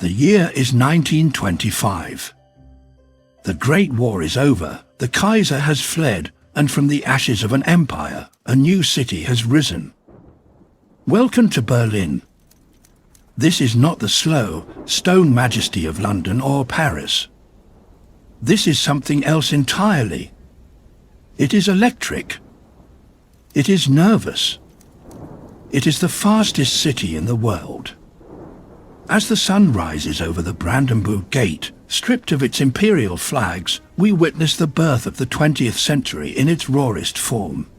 The year is 1925. The Great War is over, the Kaiser has fled, and from the ashes of an empire, a new city has risen. Welcome to Berlin. This is not the slow, stone majesty of London or Paris. This is something else entirely. It is electric. It is nervous. It is the fastest city in the world. As the sun rises over the Brandenburg Gate, stripped of its imperial flags, we witness the birth of the 20th century in its rawest form.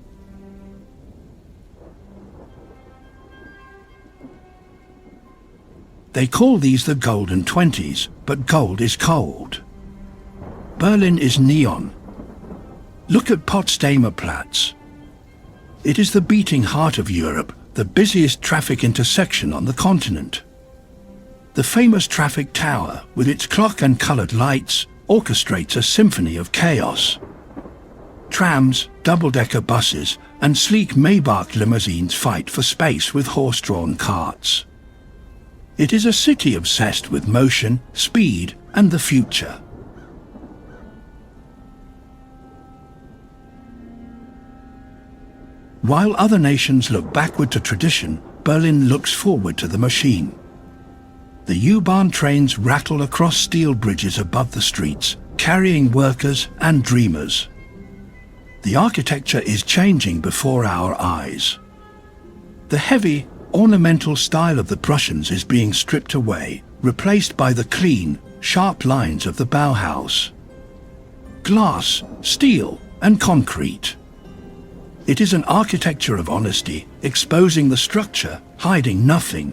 They call these the golden 20s, but gold is cold. Berlin is neon. Look at Potsdamer Platz. It is the beating heart of Europe, the busiest traffic intersection on the continent. The famous traffic tower, with its clock and coloured lights, orchestrates a symphony of chaos. Trams, double-decker buses, and sleek Maybach limousines fight for space with horse-drawn carts. It is a city obsessed with motion, speed, and the future. While other nations look backward to tradition, Berlin looks forward to the machine. The U-Bahn trains rattle across steel bridges above the streets, carrying workers and dreamers. The architecture is changing before our eyes. The heavy, ornamental style of the Prussians is being stripped away, replaced by the clean, sharp lines of the Bauhaus. Glass, steel, and concrete. It is an architecture of honesty, exposing the structure, hiding nothing.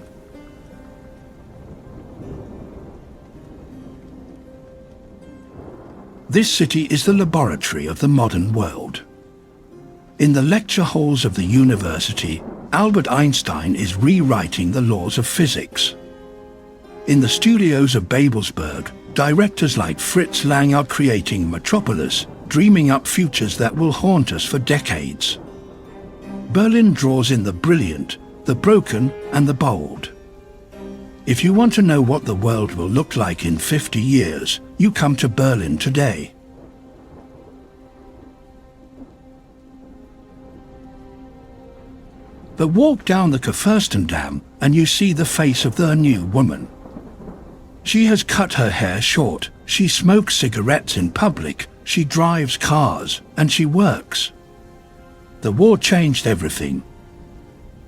This city is the laboratory of the modern world. In the lecture halls of the university, Albert Einstein is rewriting the laws of physics. In the studios of Babelsberg, directors like Fritz Lang are creating Metropolis, dreaming up futures that will haunt us for decades. Berlin draws in the brilliant, the broken, and the bold. If you want to know what the world will look like in 50 years, you come to Berlin today. But walk down the Kurfürstendamm and you see the face of the new woman. She has cut her hair short, she smokes cigarettes in public, she drives cars, and she works. The war changed everything.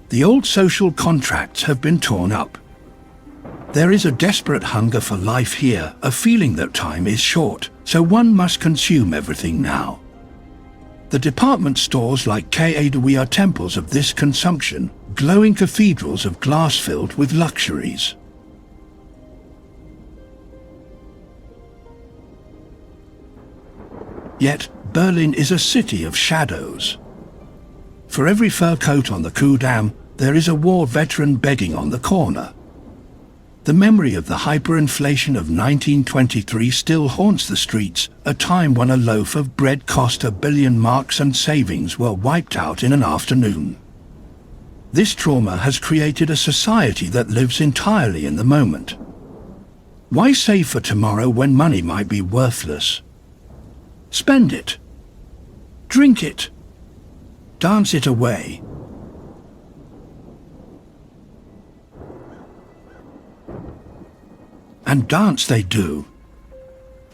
The old social contracts have been torn up. There is a desperate hunger for life here, a feeling that time is short, so one must consume everything now. The department stores like Cabaret are temples of this consumption, glowing cathedrals of glass filled with luxuries. Yet, Berlin is a city of shadows. For every fur coat on the Kudamm, there is a war veteran begging on the corner. The memory of the hyperinflation of 1923 still haunts the streets, a time when a loaf of bread cost 1 billion marks and savings were wiped out in an afternoon. This trauma has created a society that lives entirely in the moment. Why save for tomorrow when money might be worthless? Spend it. Drink it. Dance it away. And dance they do.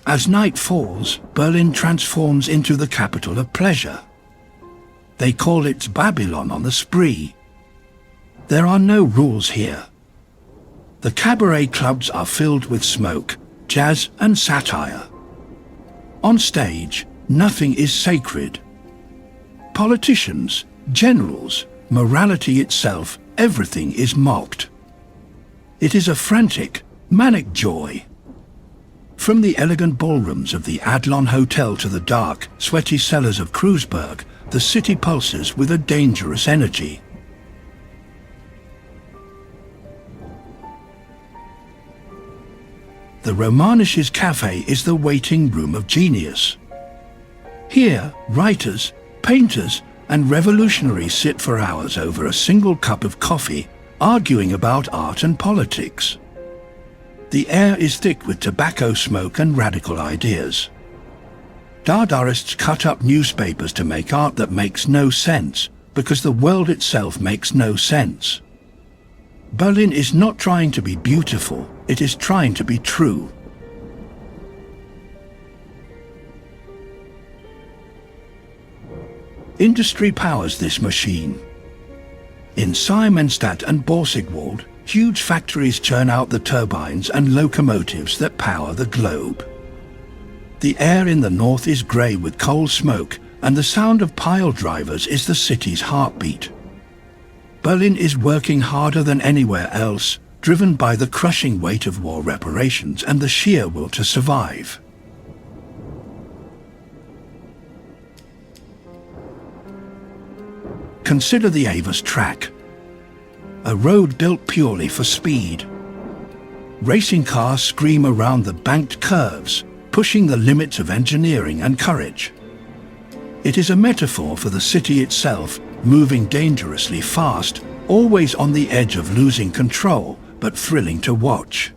As night falls, Berlin transforms into the capital of pleasure. They call it Babylon on the spree. There are no rules here. The cabaret clubs are filled with smoke, jazz and satire. On stage, nothing is sacred. Politicians, generals, morality itself, everything is mocked. It is a frantic, manic joy. From the elegant ballrooms of the Adlon Hotel to the dark, sweaty cellars of Kreuzberg, the city pulses with a dangerous energy. The Romanisches Café is the waiting room of genius. Here, writers, painters, and revolutionaries sit for hours over a single cup of coffee, arguing about art and politics. The air is thick with tobacco smoke and radical ideas. Dadaists cut up newspapers to make art that makes no sense, because the world itself makes no sense. Berlin is not trying to be beautiful, it is trying to be true. Industry powers this machine. In Siemensstadt and Borsigwald, huge factories churn out the turbines and locomotives that power the globe. The air in the north is grey with coal smoke, and the sound of pile drivers is the city's heartbeat. Berlin is working harder than anywhere else, driven by the crushing weight of war reparations and the sheer will to survive. Consider the Avus track, a road built purely for speed. Racing cars scream around the banked curves, pushing the limits of engineering and courage. It is a metaphor for the city itself, moving dangerously fast, always on the edge of losing control, but thrilling to watch.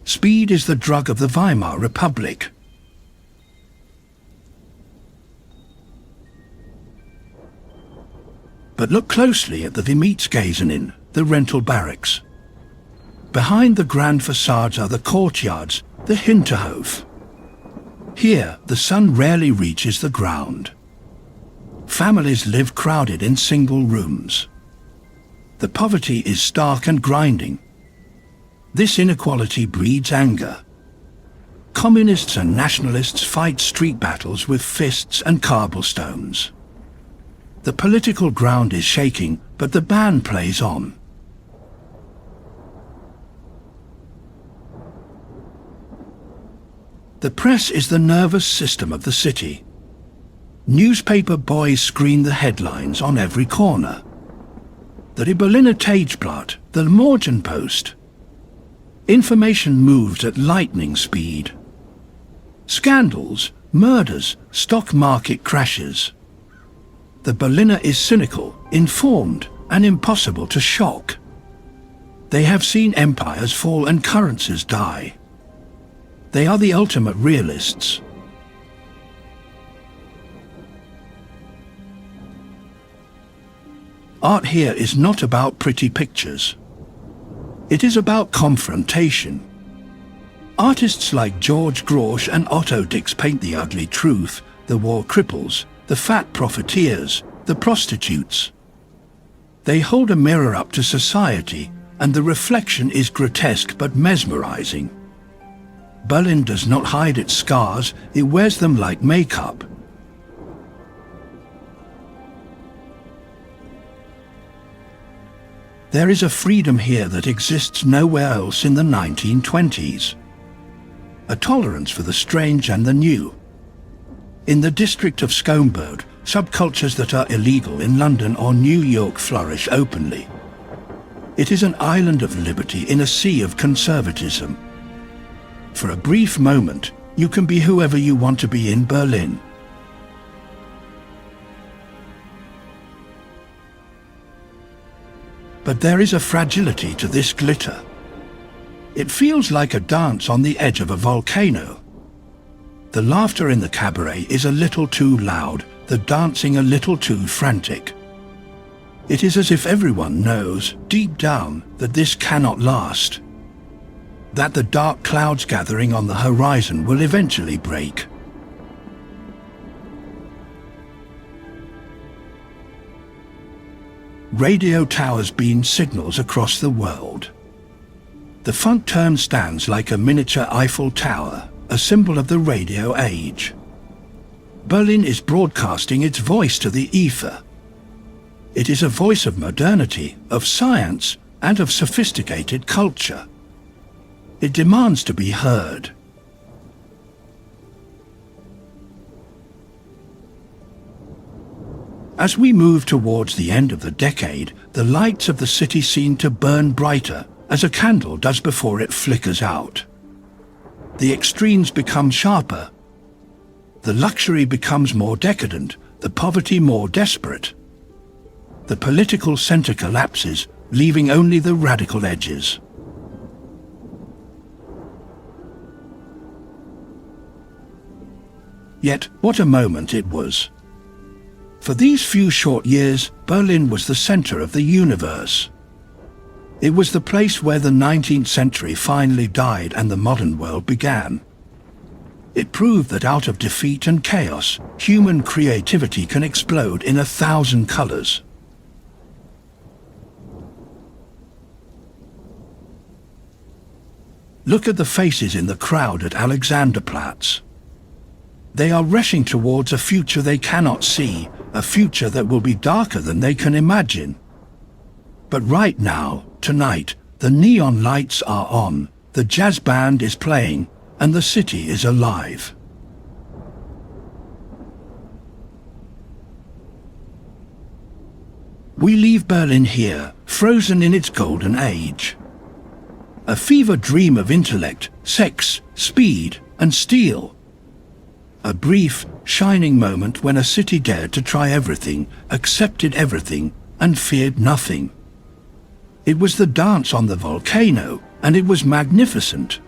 Speed is the drug of the Weimar Republic. But look closely at the Vermietsgazenen, the rental barracks. Behind the grand facades are the courtyards, the Hinterhof. Here, the sun rarely reaches the ground. Families live crowded in single rooms. The poverty is stark and grinding. This inequality breeds anger. Communists and nationalists fight street battles with fists and cobblestones. The political ground is shaking, but the band plays on. The press is the nervous system of the city. Newspaper boys screen the headlines on every corner. The Berliner Tageblatt, the Morgenpost. Information moves at lightning speed. Scandals, murders, stock market crashes. The Berliner is cynical, informed, and impossible to shock. They have seen empires fall and currencies die. They are the ultimate realists. Art here is not about pretty pictures. It is about confrontation. Artists like George Grosz and Otto Dix paint the ugly truth, the war cripples, the fat profiteers, the prostitutes. They hold a mirror up to society, and the reflection is grotesque but mesmerizing. Berlin does not hide its scars, it wears them like makeup. There is a freedom here that exists nowhere else in the 1920s. A tolerance for the strange and the new. In the district of Schönberg, subcultures that are illegal in London or New York flourish openly. It is an island of liberty in a sea of conservatism. For a brief moment, you can be whoever you want to be in Berlin. But there is a fragility to this glitter. It feels like a dance on the edge of a volcano. The laughter in the cabaret is a little too loud, the dancing a little too frantic. It is as if everyone knows, deep down, that this cannot last. That the dark clouds gathering on the horizon will eventually break. Radio towers beam signals across the world. The Funkturm stands like a miniature Eiffel Tower, a symbol of the radio age. Berlin is broadcasting its voice to the ether. It is a voice of modernity, of science, and of sophisticated culture. It demands to be heard. As we move towards the end of the decade, the lights of the city seem to burn brighter, as a candle does before it flickers out. The extremes become sharper. The luxury becomes more decadent, the poverty more desperate. The political center collapses, leaving only the radical edges. Yet what a moment it was. For these few short years, Berlin was the center of the universe. It was the place where the 19th century finally died and the modern world began. It proved that out of defeat and chaos, human creativity can explode in 1,000 colors. Look at the faces in the crowd at Alexanderplatz. They are rushing towards a future they cannot see, a future that will be darker than they can imagine. But right now, tonight, the neon lights are on, the jazz band is playing, and the city is alive. We leave Berlin here, frozen in its golden age. A fever dream of intellect, sex, speed, and steel. A brief, shining moment when a city dared to try everything, accepted everything, and feared nothing. It was the dance on the volcano, and it was magnificent.